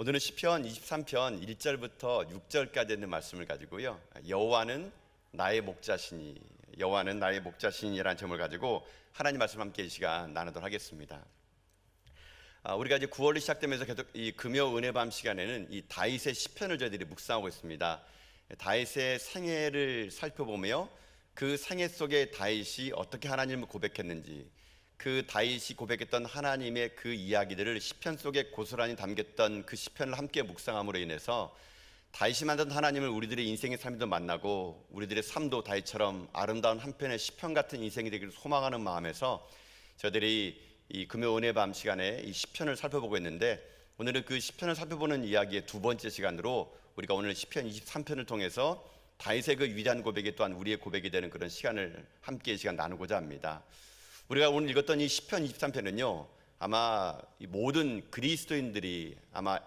오늘은 시편 23편 1절부터 6절까지 있는 말씀을 가지고요. 여호와는 나의 목자시니, 여호와는 나의 목자시니라는 제목을 가지고 하나님 말씀 함께 이 시간 나누도록 하겠습니다. 우리가 이제 9월이 시작되면서 계속 이 금요 은혜 밤 시간에는 이 다윗의 시편을 저희들이 묵상하고 있습니다. 다윗의 생애를 살펴보며 그 생애 속에 다윗이 어떻게 하나님을 고백했는지, 그 다윗이 고백했던 하나님의 그 이야기들을 시편 속에 고스란히 담겼던 그 시편을 함께 묵상함으로 인해서 다윗이 만든 하나님을 우리들의 인생의 삶에도 만나고 우리들의 삶도 다윗처럼 아름다운 한편의 시편 같은 인생이 되기를 소망하는 마음에서 저희들이 이 금요 은혜 밤 시간에 이 시편을 살펴보고 있는데, 오늘은 그 시편을 살펴보는 이야기의 두 번째 시간으로 우리가 오늘 시편 23편을 통해서 다윗의 그 위대한 고백이 또한 우리의 고백이 되는 그런 시간을 함께 이 시간 나누고자 합니다. 우리가 오늘 읽었던 이 시편 23편은요, 아마 이 모든 그리스도인들이 아마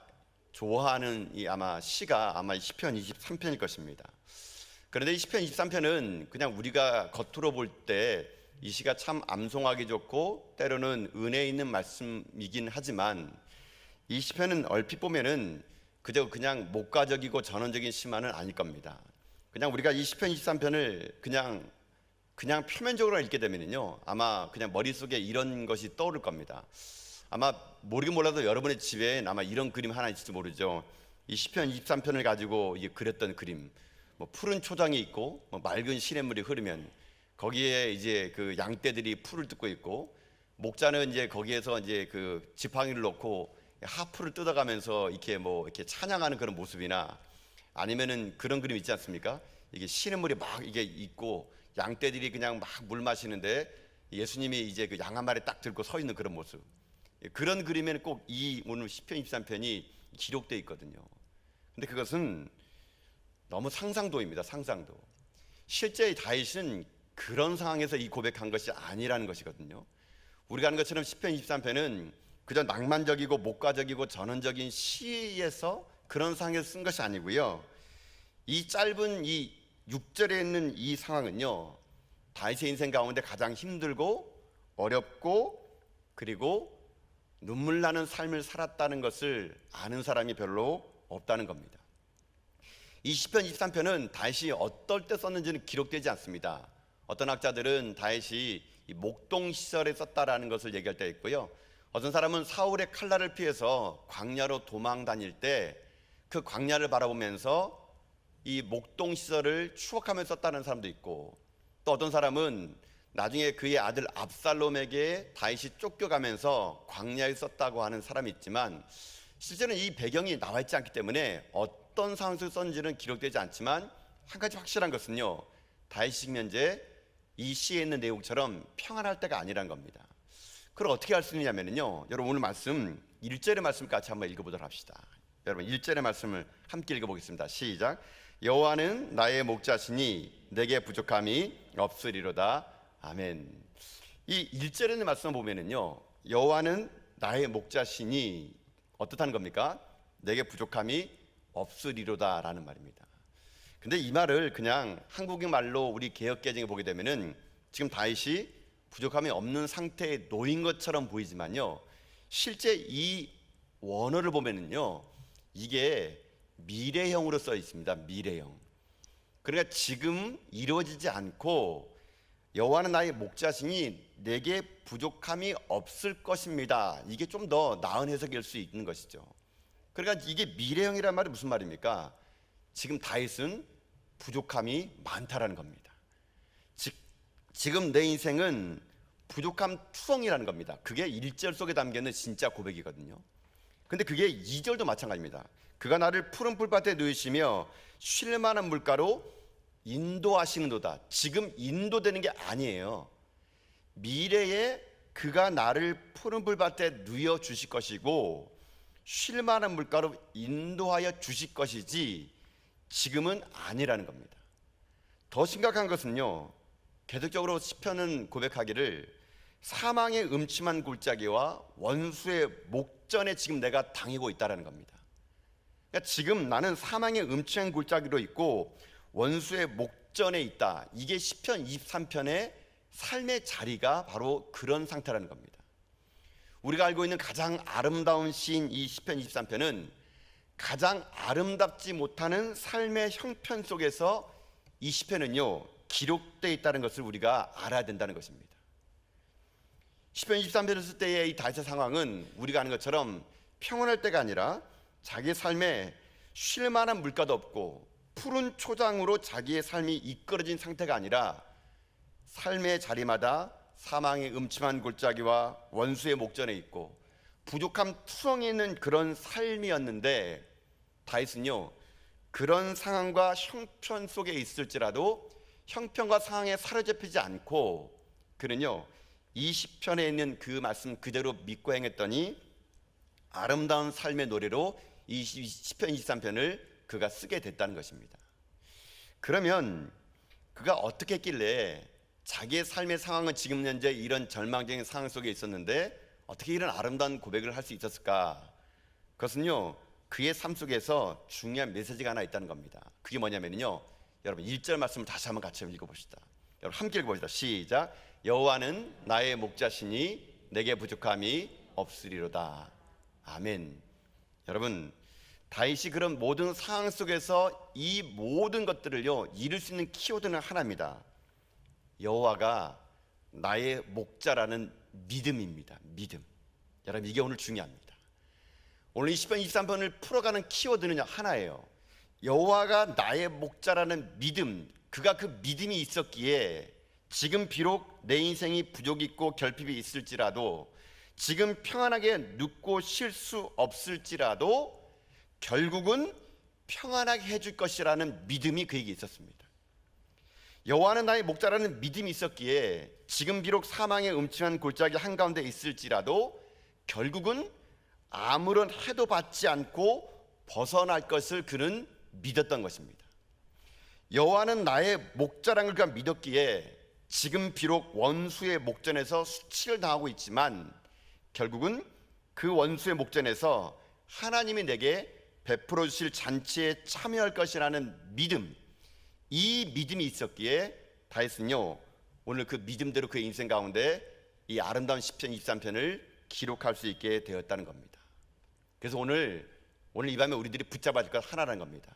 좋아하는 이 아마 시가 아마 이 시편 23편일 것입니다. 그런데 이 시편 23편은 그냥 우리가 겉으로 볼 때 이 시가 참 암송하기 좋고 때로는 은혜 있는 말씀이긴 하지만, 이 시편은 얼핏 보면은 그냥 목가적이고 전원적인 시만은 아닐 겁니다. 그냥 우리가 이 시편 23편을 그냥 표면적으로 읽게 되면요, 아마 그냥 머릿속에 이런 것이 떠오를 겁니다. 아마 모르긴 몰라도 여러분의 집에 아마 이런 그림 하나 있을지 모르죠. 이 시편 23편을 가지고 그렸던 그림, 뭐 푸른 초장이 있고 뭐 맑은 시냇물이 흐르면 거기에 이제 그 양떼들이 풀을 뜯고 있고, 목자는 이제 거기에서 이제 그 지팡이를 놓고 하프를 뜯어가면서 이렇게 찬양하는 그런 모습이나, 아니면은 그런 그림 있지 않습니까? 이게 시냇물이 막 이게 있고 양떼들이 그냥 막 물 마시는데 예수님이 이제 그 양 한 마리 딱 들고 서 있는 그런 모습, 그런 그림에는 꼭 이 오늘 시편 23편이 기록되어 있거든요. 근데 그것은 너무 상상도입니다. 상상도. 실제 다윗은 그런 상황에서 이 고백한 것이 아니라는 것이거든요. 우리가 아는 것처럼 시편 23편은 그저 낭만적이고 목가적이고 전원적인 시에서 그런 상황에서 쓴 것이 아니고요, 이 짧은 이 6절에 있는 이 상황은요, 다윗의 인생 가운데 가장 힘들고 어렵고 그리고 눈물 나는 삶을 살았다는 것을 아는 사람이 별로 없다는 겁니다. 이 시편 23편은 다윗이 어떨 때 썼는지는 기록되지 않습니다. 어떤 학자들은 다윗이 목동 시절에 썼다라는 것을 얘기할 때 있고요, 어떤 사람은 사울의 칼날을 피해서 광야로 도망 다닐 때 그 광야를 바라보면서 이 목동 시절을 추억하면서 썼다는 사람도 있고, 또 어떤 사람은 나중에 그의 아들 압살롬에게 다윗이 쫓겨가면서 광야에 썼다고 하는 사람이 있지만, 실제는 이 배경이 나와 있지 않기 때문에 어떤 상황에서 썼는지는 기록되지 않지만, 한 가지 확실한 것은요, 다윗이 현재 이 시에 있는 내용처럼 평안할 때가 아니란 겁니다. 그걸 어떻게 알 수 있느냐면요, 여러분 오늘 말씀 1절의 말씀 같이 한번 읽어보도록 합시다. 여러분 1절의 말씀을 함께 읽어보겠습니다. 시작. 여호와는 나의 목자시니 내게 부족함이 없으리로다. 아멘. 이 1절의 말씀을 보면은요, 여호와는 나의 목자시니 어떻다는 겁니까? 내게 부족함이 없으리로다 라는 말입니다. 근데 이 말을 그냥 한국인 말로 우리 개역개정에 보게 되면은 지금 다윗이 부족함이 없는 상태에 놓인 것처럼 보이지만요, 실제 이 원어를 보면은요, 이게 미래형으로 써 있습니다. 미래형. 그러니까 지금 이루어지지 않고 여호와는 나의 목자시니 내게 부족함이 없을 것입니다. 이게 좀 더 나은 해석일 수 있는 것이죠. 그러니까 이게 미래형이란 말이 무슨 말입니까? 지금 다윗은 부족함이 많다라는 겁니다. 지금 내 인생은 부족함 투성이라는 겁니다. 그게 1절 속에 담겨있는 진짜 고백이거든요. 근데 그게 2절도 마찬가지입니다. 그가 나를 푸른 풀밭에 누이시며 쉴 만한 물가로 인도하시는도다. 지금 인도되는 게 아니에요. 미래에 그가 나를 푸른 풀밭에 누여 주실 것이고 쉴 만한 물가로 인도하여 주실 것이지 지금은 아니라는 겁니다. 더 심각한 것은요, 계속적으로 시편은 고백하기를 사망의 음침한 골짜기와 원수의 목전에 지금 내가 당하고 있다는 겁니다. 그러니까 지금 나는 사망의 음침한 골짜기로 있고 원수의 목전에 있다. 이게 시편 23편의 삶의 자리가 바로 그런 상태라는 겁니다. 우리가 알고 있는 가장 아름다운 시인 이 시편 23편은 가장 아름답지 못하는 삶의 형편 속에서 이 시편은요 기록되어 있다는 것을 우리가 알아야 된다는 것입니다. 시편 23편을 쓸 때의 이 다윗의 상황은 우리가 아는 것처럼 평온할 때가 아니라 자기의 삶에 쉴 만한 물가도 없고 푸른 초장으로 자기의 삶이 이끌어진 상태가 아니라 삶의 자리마다 사망의 음침한 골짜기와 원수의 목전에 있고 부족함 투성이 있는 그런 삶이었는데, 다윗은요 그런 상황과 형편 속에 있을지라도 형편과 상황에 사로잡히지 않고 그는요 이 시편에 있는 그 말씀 그대로 믿고 행했더니 아름다운 삶의 노래로 이 시편 23편을 그가 쓰게 됐다는 것입니다. 그러면 그가 어떻게 했길래 자기의 삶의 상황은 지금 현재 이런 절망적인 상황 속에 있었는데 어떻게 이런 아름다운 고백을 할 수 있었을까? 그것은요 그의 삶 속에서 중요한 메시지가 하나 있다는 겁니다. 그게 뭐냐면요, 여러분 1절 말씀을 다시 한번 같이 읽어봅시다. 여러분 함께 읽어봅시다. 시작. 여호와는 나의 목자시니 내게 부족함이 없으리로다. 아멘. 여러분 다윗이 그런 모든 상황 속에서 이 모든 것들을요 이룰 수 있는 키워드는 하나입니다. 여호와가 나의 목자라는 믿음입니다. 믿음. 여러분 이게 오늘 중요합니다. 오늘 20편 23편을 풀어가는 키워드는 하나예요. 여호와가 나의 목자라는 믿음. 그가 그 믿음이 있었기에 지금 비록 내 인생이 부족이 있고 결핍이 있을지라도, 지금 평안하게 눕고 쉴 수 없을지라도 결국은 평안하게 해줄 것이라는 믿음이 그에게 있었습니다. 여호와는 나의 목자라는 믿음이 있었기에 지금 비록 사망의 음침한 골짜기 한가운데 있을지라도 결국은 아무런 해도 받지 않고 벗어날 것을 그는 믿었던 것입니다. 여호와는 나의 목자라는 걸 그가 믿었기에 지금 비록 원수의 목전에서 수치를 당하고 있지만 결국은 그 원수의 목전에서 하나님이 내게 베풀어 주실 잔치에 참여할 것이라는 믿음, 이 믿음이 있었기에 다윗은요 오늘 그 믿음대로 그의 인생 가운데 이 아름다운 시편 23편을 기록할 수 있게 되었다는 겁니다. 그래서 오늘 이 밤에 우리들이 붙잡아야 될 것 하나라는 겁니다.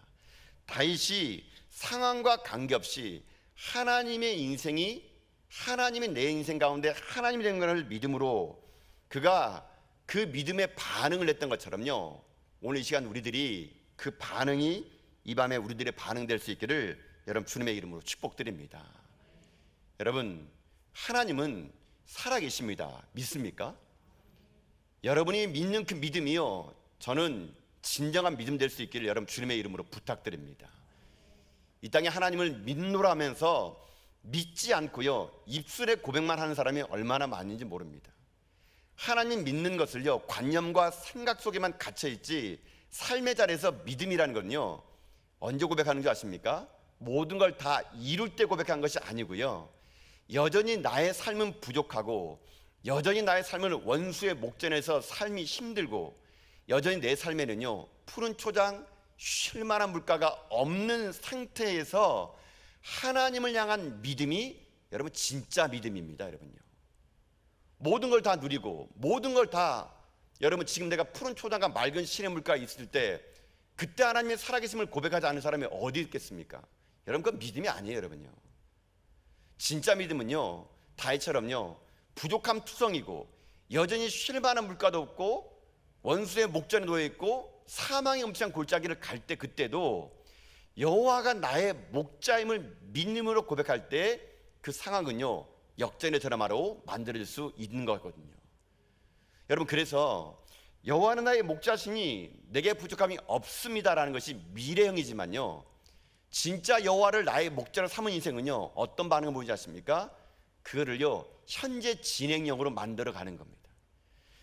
다윗이 상황과 관계없이 하나님의 인생이, 하나님의 내 인생 가운데 하나님이 된 것을 믿음으로 그가 그 믿음에 반응을 했던 것처럼요, 오늘 이 시간 우리들이 그 반응이 이 밤에 우리들의 반응될 수 있기를 여러분 주님의 이름으로 축복드립니다. 여러분 하나님은 살아계십니다. 믿습니까? 여러분이 믿는 그 믿음이요 저는 진정한 믿음 될 수 있기를 여러분 주님의 이름으로 부탁드립니다. 이 땅에 하나님을 믿노라 하면서 믿지 않고요 입술에 고백만 하는 사람이 얼마나 많은지 모릅니다. 하나님 믿는 것을요 관념과 생각 속에만 갇혀있지 삶의 자리에서 믿음이라는 건요 언제 고백하는 줄 아십니까? 모든 걸 다 이룰 때 고백한 것이 아니고요, 여전히 나의 삶은 부족하고 여전히 나의 삶은 원수의 목전에서 삶이 힘들고 여전히 내 삶에는요 푸른 초장, 쉴만한 물가가 없는 상태에서 하나님을 향한 믿음이 여러분 진짜 믿음입니다. 여러분요 모든 걸 다 누리고 모든 걸 다, 여러분 지금 내가 푸른 초장과 맑은 시냇 물가에 있을 때 그때 하나님의 살아계심을 고백하지 않은 사람이 어디 있겠습니까? 여러분 그건 믿음이 아니에요. 여러분요 진짜 믿음은요 다윗처럼요 부족함 투성이고 여전히 쉴 만한 물가도 없고 원수의 목전에 놓여있고 사망의 음침한 골짜기를 갈 때 그때도 여호와가 나의 목자임을 믿음으로 고백할 때 그 상황은요 역전의 드라마로 만들어질 수 있는 거거든요. 여러분 그래서 여호와는 나의 목자시니 내게 부족함이 없습니다라는 것이 미래형이지만요 진짜 여호와를 나의 목자로 삼은 인생은요 어떤 반응을 보이지 않습니까? 그거를요 현재 진행형으로 만들어 가는 겁니다.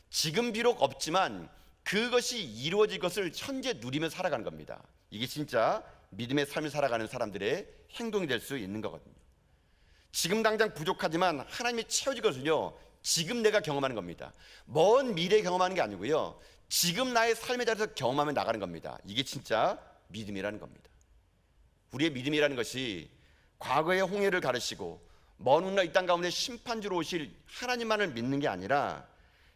지금 비록 없지만 그것이 이루어질 것을 현재 누리며 살아가는 겁니다. 이게 진짜 믿음의 삶을 살아가는 사람들의 행동이 될 수 있는 거거든요. 지금 당장 부족하지만 하나님이 채워질 것을요 지금 내가 경험하는 겁니다. 먼 미래에 경험하는 게 아니고요 지금 나의 삶의 자리에서 경험하며 나가는 겁니다. 이게 진짜 믿음이라는 겁니다. 우리의 믿음이라는 것이 과거의 홍해를 가르시고 먼 훗날 이 땅 가운데 심판주로 오실 하나님만을 믿는 게 아니라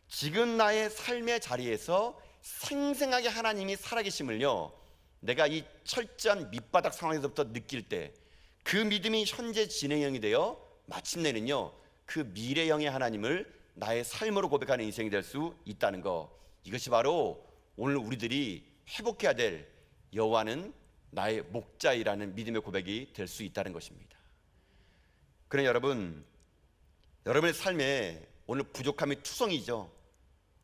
지금 나의 삶의 자리에서 생생하게 하나님이 살아계심을요, 내가 이 철저한 밑바닥 상황에서부터 느낄 때 그 믿음이 현재 진행형이 되어 마침내는요, 그 미래형의 하나님을 나의 삶으로 고백하는 인생이 될 수 있다는 거, 이것이 바로 오늘 우리들이 회복해야 될 여호와는 나의 목자이라는 믿음의 고백이 될 수 있다는 것입니다. 그러나 여러분의 삶에 오늘 부족함이 투성이죠.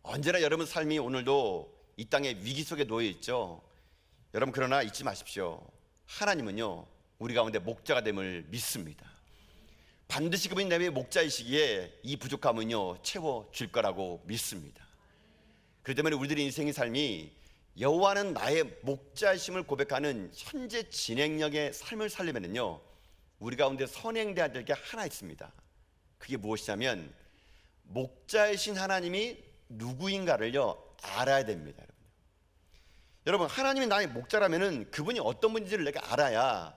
언제나 여러분 삶이 오늘도 이 땅의 위기 속에 놓여 있죠. 여러분, 그러나 잊지 마십시오. 하나님은요, 우리 가운데 목자가 됨을 믿습니다. 반드시 그분이 내 목자이시기에 이 부족함은요, 채워줄 거라고 믿습니다. 그렇기 때문에 우리들의 인생의 삶이 여호와는 나의 목자이심을 고백하는 현재 진행력의 삶을 살려면요, 우리 가운데 선행돼야 될 게 하나 있습니다. 그게 무엇이냐면 목자이신 하나님이 누구인가를요, 알아야 됩니다. 여러분, 하나님이 나의 목자라면은 그분이 어떤 분인지를 내가 알아야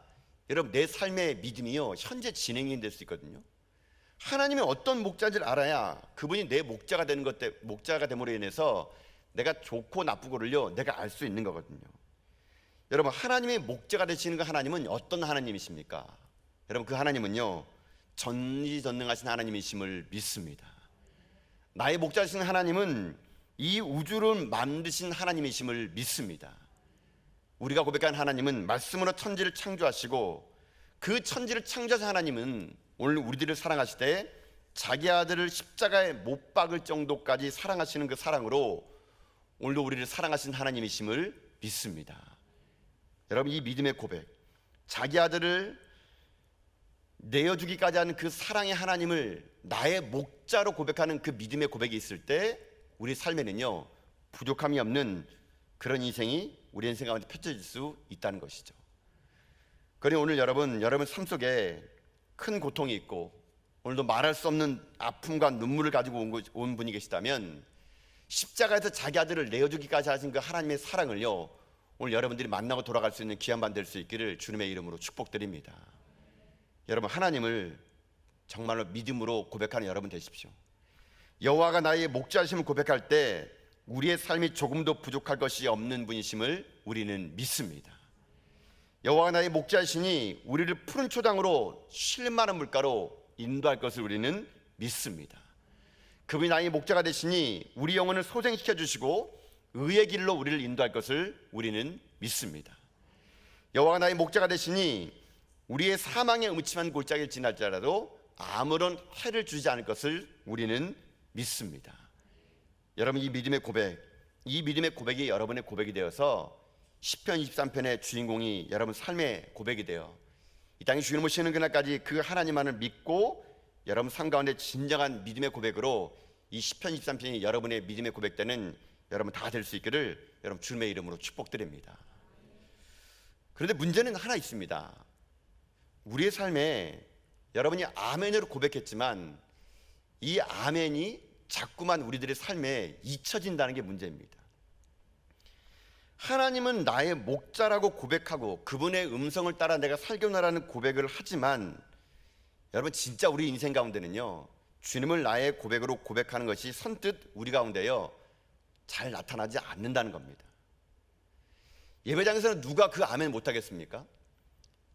여러분 내 삶의 믿음이요, 현재 진행이 될 수 있거든요. 하나님이 어떤 목자인지를 알아야 그분이 내 목자가 되는 것 때문에, 목자가 됨으로 인해서 내가 좋고 나쁘고를요, 내가 알 수 있는 거거든요. 여러분, 하나님의 목자가 되시는 그 하나님은 어떤 하나님이십니까? 여러분, 그 하나님은요, 전지전능하신 하나님이심을 믿습니다. 나의 목자이신 하나님은 이 우주를 만드신 하나님이심을 믿습니다. 우리가 고백한 하나님은 말씀으로 천지를 창조하시고, 그 천지를 창조하신 하나님은 오늘 우리들을 사랑하시되 자기 아들을 십자가에 못 박을 정도까지 사랑하시는 그 사랑으로 오늘도 우리를 사랑하신 하나님이심을 믿습니다. 여러분, 이 믿음의 고백, 자기 아들을 내어주기까지 하는 그 사랑의 하나님을 나의 목자로 고백하는 그 믿음의 고백이 있을 때 우리 삶에는요, 부족함이 없는 그런 인생이 우리 인생 가운데 펼쳐질 수 있다는 것이죠. 그러니 오늘 여러분 삶 속에 큰 고통이 있고 오늘도 말할 수 없는 아픔과 눈물을 가지고 온 분이 계시다면, 십자가에서 자기 아들을 내어주기까지 하신 그 하나님의 사랑을요, 오늘 여러분들이 만나고 돌아갈 수 있는 귀한 반 될 수 있기를 주님의 이름으로 축복드립니다. 여러분, 하나님을 정말로 믿음으로 고백하는 여러분 되십시오. 여호와가 나의 목자이심을 고백할 때 우리의 삶이 조금도 부족할 것이 없는 분이심을 우리는 믿습니다. 여호와가 나의 목자이시니 우리를 푸른 초장으로 쉴 만한 물가로 인도할 것을 우리는 믿습니다. 그분이 나의 목자가 되시니 우리 영혼을 소생시켜 주시고 의의 길로 우리를 인도할 것을 우리는 믿습니다. 여호와가 나의 목자가 되시니 우리의 사망의 음침한 골짜기를 지날지라도 아무런 해를 주지 않을 것을 우리는 믿습니다. 여러분, 이 믿음의 고백이 여러분의 고백이 되어서 시편 23편의 주인공이 여러분 삶의 고백이 되어 이 땅에 주님을 모시는 그날까지 그 하나님만을 믿고 여러분 삶 가운데 진정한 믿음의 고백으로 이 시편 23편이 여러분의 믿음의 고백되는 여러분 다 될 수 있기를 여러분 주님의 이름으로 축복드립니다. 그런데 문제는 하나 있습니다. 우리의 삶에 여러분이 아멘으로 고백했지만 이 아멘이 자꾸만 우리들의 삶에 잊혀진다는 게 문제입니다. 하나님은 나의 목자라고 고백하고 그분의 음성을 따라 내가 살겠노라는 고백을 하지만, 여러분 진짜 우리 인생 가운데는요, 주님을 나의 고백으로 고백하는 것이 선뜻 우리 가운데요 잘 나타나지 않는다는 겁니다. 예배장에서는 누가 그 아멘 못하겠습니까?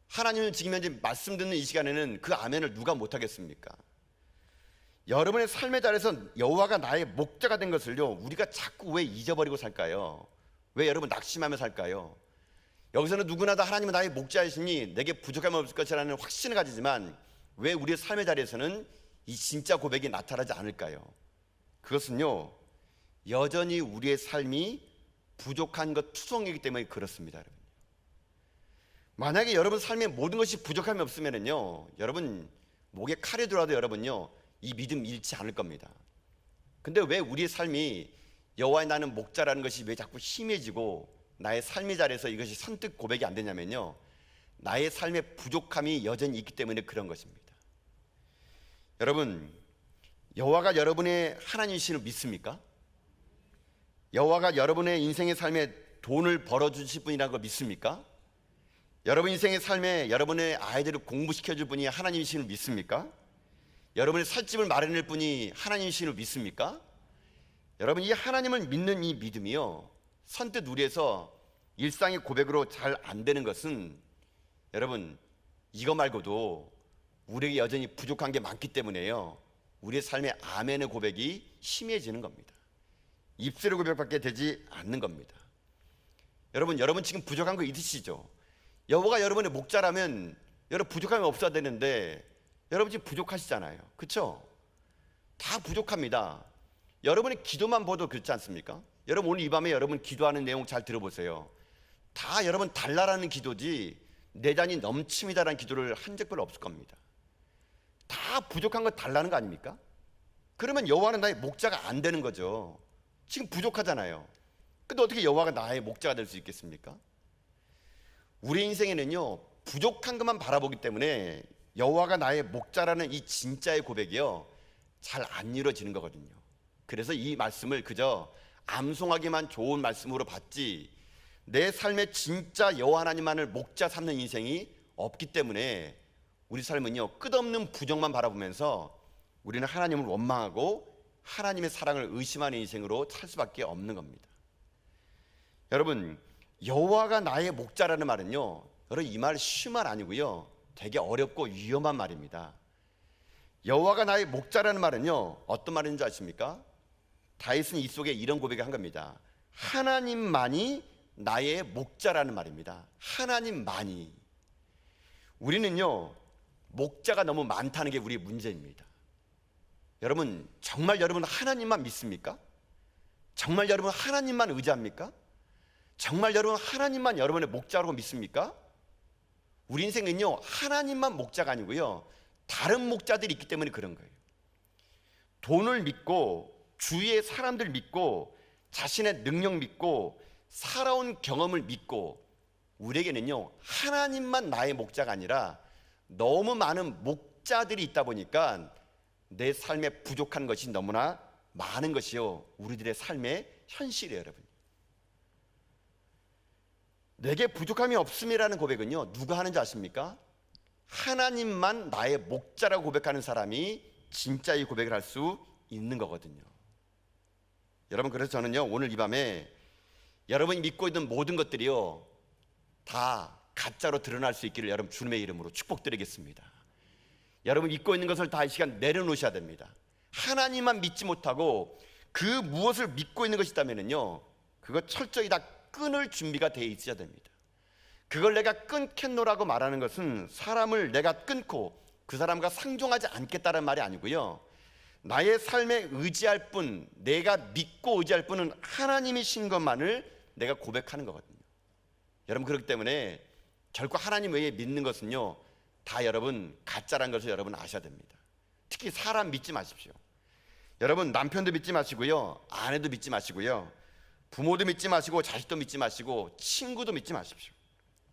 하나님은 지금 현재 말씀 듣는 이 시간에는 그 아멘을 누가 못하겠습니까? 여러분의 삶의 자리에서 여호와가 나의 목자가 된 것을요, 우리가 자꾸 왜 잊어버리고 살까요? 왜 여러분 낙심하며 살까요? 여기서는 누구나 다 하나님은 나의 목자이시니 내게 부족함이 없을 것이라는 확신을 가지지만 왜 우리의 삶의 자리에서는 이 진짜 고백이 나타나지 않을까요? 그것은요, 여전히 우리의 삶이 부족한 것 투성이기 때문에 그렇습니다. 여러분, 만약에 여러분 삶에 모든 것이 부족함이 없으면요, 여러분 목에 칼이 들어와도 여러분요 이 믿음 잃지 않을 겁니다. 근데 왜 우리의 삶이 여호와의 나는 목자라는 것이 왜 자꾸 희미해지고 나의 삶의 자리에서 이것이 선뜻 고백이 안 되냐면요, 나의 삶의 부족함이 여전히 있기 때문에 그런 것입니다. 여러분, 여호와가 여러분의 하나님이심을 믿습니까? 여호와가 여러분의 인생의 삶에 돈을 벌어주실 분이라는 걸 믿습니까? 여러분 인생의 삶에 여러분의 아이들을 공부시켜줄 분이 하나님이심을 믿습니까? 여러분의 살집을 마련할 분이 하나님이심을 믿습니까? 여러분, 이 하나님을 믿는 이 믿음이요, 선뜻 우리에서 일상의 고백으로 잘 안 되는 것은 여러분 이거 말고도 우리에게 여전히 부족한 게 많기 때문에요. 우리의 삶의 아멘의 고백이 희미해지는 겁니다. 입술의 고백밖에 되지 않는 겁니다. 여러분 지금 부족한 거 있으시죠? 여호와가 여러분의 목자라면 여러분 부족함이 없어야 되는데 여러분 지금 부족하시잖아요. 그렇죠? 다 부족합니다. 여러분의 기도만 봐도 그렇지 않습니까? 여러분 오늘 이 밤에 여러분 기도하는 내용 잘 들어보세요. 다 여러분 달라라는 기도지 내단이 넘칩니다라는 기도를 한 적 별로 없을 겁니다. 다 부족한 거 달라는 거 아닙니까? 그러면 여호와는 나의 목자가 안 되는 거죠. 지금 부족하잖아요. 근데 어떻게 여호와가 나의 목자가 될 수 있겠습니까? 우리 인생에는요 부족한 것만 바라보기 때문에 여호와가 나의 목자라는 이 진짜의 고백이요 잘 안 이루어지는 거거든요. 그래서 이 말씀을 그저 암송하기만 좋은 말씀으로 받지 내 삶에 진짜 여호와 하나님만을 목자 삼는 인생이 없기 때문에 우리 삶은요 끝없는 부족만 바라보면서 우리는 하나님을 원망하고 하나님의 사랑을 의심하는 인생으로 살 수밖에 없는 겁니다. 여러분 여호와가 나의 목자라는 말은요 여러분 이 말 쉬운 말 아니고요 되게 어렵고 위험한 말입니다. 여호와가 나의 목자라는 말은요 어떤 말인지 아십니까? 다윗은 이 속에 이런 고백을 한 겁니다. 하나님만이 나의 목자라는 말입니다. 하나님만이. 우리는요 목자가 너무 많다는 게 우리의 문제입니다. 여러분 정말 여러분 하나님만 믿습니까? 정말 여러분 하나님만 의지합니까? 정말 여러분 하나님만 여러분의 목자라고 믿습니까? 우리 인생은요 하나님만 목자가 아니고요 다른 목자들이 있기 때문에 그런 거예요. 돈을 믿고 주위의 사람들 믿고 자신의 능력 믿고 살아온 경험을 믿고 우리에게는요 하나님만 나의 목자가 아니라 너무 많은 목자들이 있다 보니까 내 삶에 부족한 것이 너무나 많은 것이요 우리들의 삶의 현실이에요. 여러분 내게 부족함이 없음이라는 고백은요 누가 하는지 아십니까? 하나님만 나의 목자라고 고백하는 사람이 진짜 이 고백을 할 수 있는 거거든요. 여러분 그래서 저는요 오늘 이 밤에 여러분이 믿고 있는 모든 것들이요 다 가짜로 드러날 수 있기를 여러분 주님의 이름으로 축복드리겠습니다. 여러분 믿고 있는 것을 다 이 시간 내려놓으셔야 됩니다. 하나님만 믿지 못하고 그 무엇을 믿고 있는 것이 있다면요 그거 철저히 다 끊을 준비가 되어 있어야 됩니다. 그걸 내가 끊겠노라고 말하는 것은 사람을 내가 끊고 그 사람과 상종하지 않겠다는 말이 아니고요 나의 삶에 의지할 뿐 내가 믿고 의지할 뿐은 하나님이신 것만을 내가 고백하는 거거든요. 여러분 그렇기 때문에 결코 하나님 외에 믿는 것은요 다 여러분 가짜라는 것을 여러분 아셔야 됩니다. 특히 사람 믿지 마십시오. 여러분 남편도 믿지 마시고요 아내도 믿지 마시고요 부모도 믿지 마시고 자식도 믿지 마시고 친구도 믿지 마십시오.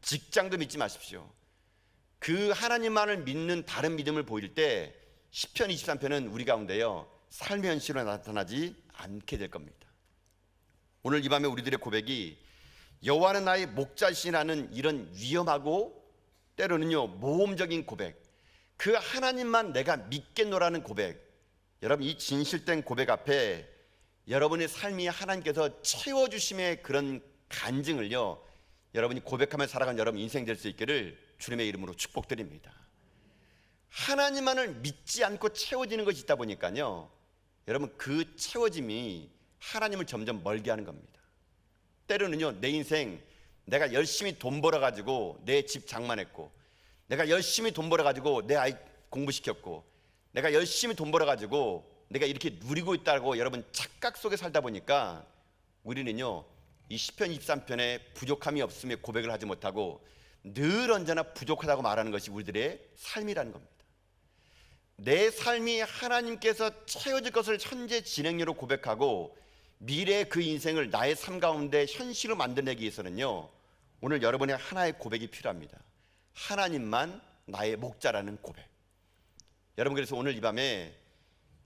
직장도 믿지 마십시오. 그 하나님만을 믿는 다른 믿음을 보일 때 시편 23편은 우리 가운데요 삶의 현실로 나타나지 않게 될 겁니다. 오늘 이 밤에 우리들의 고백이 여호와는 나의 목자시라는 이런 위험하고 때로는요 모험적인 고백, 그 하나님만 내가 믿겠노라는 고백, 여러분 이 진실된 고백 앞에 여러분의 삶이 하나님께서 채워주심의 그런 간증을요 여러분이 고백하며 살아가는 여러분 인생 될 수 있기를 주님의 이름으로 축복드립니다. 하나님만을 믿지 않고 채워지는 것이 있다 보니까요 여러분 그 채워짐이 하나님을 점점 멀게 하는 겁니다. 때로는요 내 인생 내가 열심히 돈 벌어가지고 내 집 장만했고 내가 열심히 돈 벌어가지고 내 아이 공부시켰고 내가 열심히 돈 벌어가지고 내가 이렇게 누리고 있다고 여러분 착각 속에 살다 보니까 우리는요 이 시편 23편에 부족함이 없음에 고백을 하지 못하고 늘 언제나 부족하다고 말하는 것이 우리들의 삶이라는 겁니다. 내 삶이 하나님께서 채워질 것을 현재 진행료로 고백하고 미래의 그 인생을 나의 삶 가운데 현실로 만들어내기 위해서는요 오늘 여러분의 하나의 고백이 필요합니다. 하나님만 나의 목자라는 고백. 여러분 그래서 오늘 이 밤에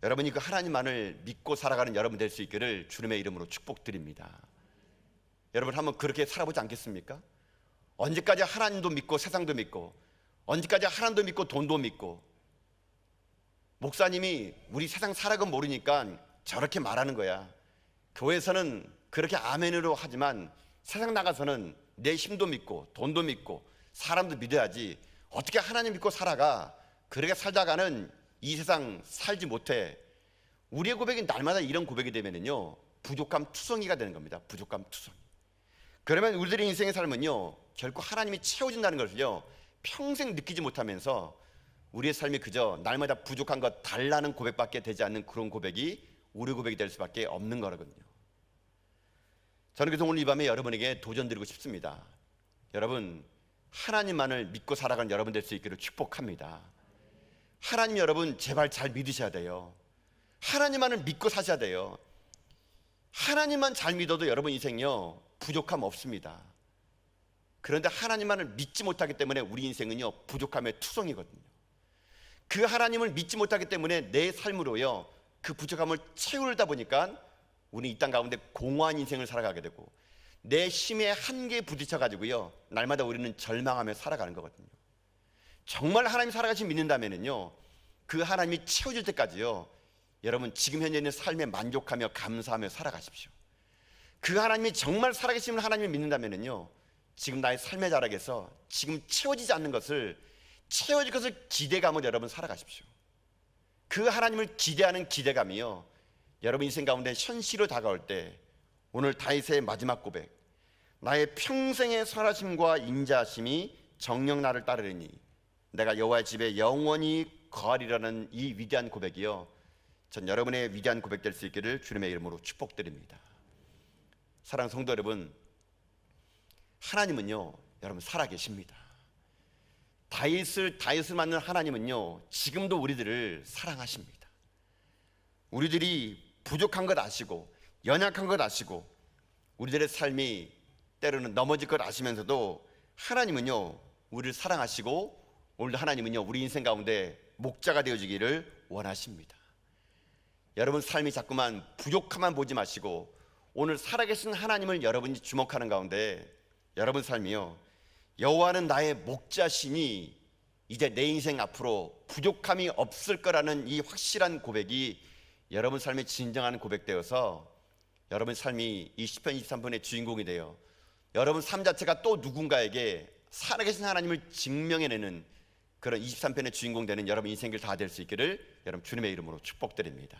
여러분이 그 하나님만을 믿고 살아가는 여러분 될 수 있기를 주님의 이름으로 축복드립니다. 여러분 한번 그렇게 살아보지 않겠습니까? 언제까지 하나님도 믿고 세상도 믿고 언제까지 하나님도 믿고 돈도 믿고 목사님이 우리 세상 살아가 모르니까 저렇게 말하는 거야. 교회에서는 그렇게 아멘으로 하지만 세상 나가서는 내 힘도 믿고 돈도 믿고 사람도 믿어야지 어떻게 하나님 믿고 살아가. 그렇게 살다가는 이 세상 살지 못해. 우리의 고백이 날마다 이런 고백이 되면은요, 부족함 투성이가 되는 겁니다. 부족함 투성이. 그러면 우리들의 인생의 삶은요, 결코 하나님이 채워준다는 것을요 평생 느끼지 못하면서 우리의 삶이 그저 날마다 부족한 것 달라는 고백밖에 되지 않는 그런 고백이 우리 고백이 될 수밖에 없는 거거든요. 저는 그래서 오늘 이 밤에 여러분에게 도전드리고 싶습니다. 여러분, 하나님만을 믿고 살아가는 여러분 될 수 있기를 축복합니다. 하나님 여러분 제발 잘 믿으셔야 돼요. 하나님만을 믿고 사셔야 돼요. 하나님만 잘 믿어도 여러분 인생요 부족함 없습니다. 그런데 하나님만을 믿지 못하기 때문에 우리 인생은요 부족함의 투성이거든요. 그 하나님을 믿지 못하기 때문에 내 삶으로요 그 부족함을 채우다 보니까 우리 이 땅 가운데 공허한 인생을 살아가게 되고 내 힘의 한계에 부딪혀 가지고요 날마다 우리는 절망하며 살아가는 거거든요. 정말 하나님 살아가신 믿는다면은요 그 하나님이 채워줄 때까지요 여러분 지금 현재 있는 삶에 만족하며 감사하며 살아가십시오. 그 하나님이 정말 살아계신 하나님을 믿는다면은요 지금 나의 삶의 자락에서 지금 채워지지 않는 것을 채워질 것을 기대감을 여러분 살아가십시오. 그 하나님을 기대하는 기대감이요 여러분 인생 가운데 현실로 다가올 때 오늘 다윗의 마지막 고백, 나의 평생의 선하심과 인자하심이 정녕 나를 따르리니 내가 여호와의 집에 영원히 거하리라는 이 위대한 고백이요 전 여러분의 위대한 고백 될 수 있기를 주님의 이름으로 축복드립니다. 사랑하는 성도 여러분, 하나님은요 여러분 살아계십니다. 다윗을 만난 하나님은요 지금도 우리들을 사랑하십니다. 우리들이 부족한 것 아시고 연약한 것 아시고 우리들의 삶이 때로는 넘어질 것 아시면서도 하나님은요 우리를 사랑하시고 오늘도 하나님은요 우리 인생 가운데 목자가 되어주기를 원하십니다. 여러분 삶이 자꾸만 부족함만 보지 마시고 오늘 살아계신 하나님을 여러분이 주목하는 가운데 여러분 삶이요 여호와는 나의 목자시니 이제 내 인생 앞으로 부족함이 없을 거라는 이 확실한 고백이 여러분 삶의 진정한 고백되어서 여러분 삶이 이 시편 23편의 주인공이 되어 여러분 삶 자체가 또 누군가에게 살아계신 하나님을 증명해내는 그런 23편의 주인공 되는 여러분 인생길 다 될 수 있기를 여러분 주님의 이름으로 축복드립니다.